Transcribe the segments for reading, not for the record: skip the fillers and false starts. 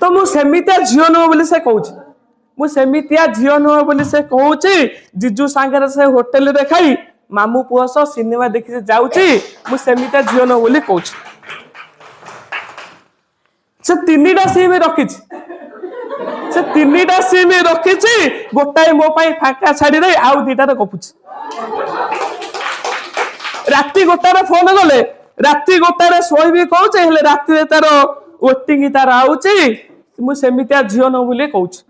तो मु सेमितिया झियो नुह बोली से कहूची मु सेमितिया झियो नुह बोली से कहूची जीजू सांगरे से होटल रे खाई मामू पुओ सह सिनेमा देखि से जाउची मु सेमितिया झियो नुह बोली कहूची से तीनटा सिम रखिछि से तीनटा सिम रखिछि गोटाए मो पाई फाका छाड़ी दे आउ दीटा रे गपुछि राती गोटारे फोन गले राती गोटारे सोईबी कहूचे हेले राती रे तार वेटिंग तार आउची मु सेमितिया झियो न बोली कहूची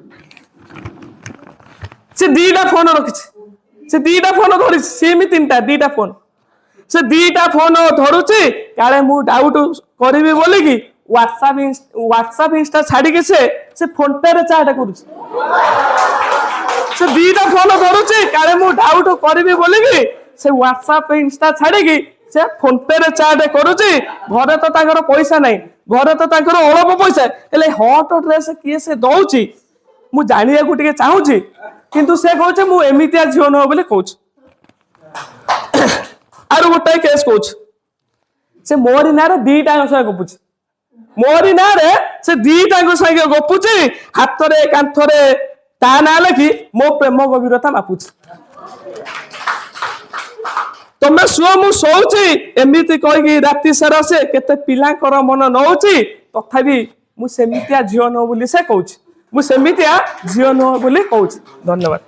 से दीटा फोन रखिछि से दीटा फोन धरि सिम तीनटा दीटा फोन से दीटा फोन धरुची काले मु डाउट करबी बोली कि व्हाट्सएप इंस्टा छाड़ी के से फोन पे रे चाट करूची से दीटा फोन धरुची काले मु डाउट करबी बोली कि से व्हाट्सएप इंस्टा छाड़ी की से फोन पे रे चाट करूची घरे तो ताकर पैसा नहीं घरे तो ताकर अल्प पैसा हेले हॉट ड्रेस किए से दउची मु जानिया को टिके चाहूची किंतु से कहूचे मु एमितिया झियो न बोली कहूची आरो गोटाए केस कहूची से मोरी नारे दीटा संगे गपुची मोरी नारे से दीटा संगे गपुची हाथ रे कांथ रे ता ना लिखि मो प्रेम गभीरता मापुची तमे सुओ मु सोउची एमिति कहि राती सारा से केते पिलांकर मन नउची तथापि मु सेमितिया झियो न बोली से कहूची मु सेमितिया झियो न बोली कहूची धन्यवाद।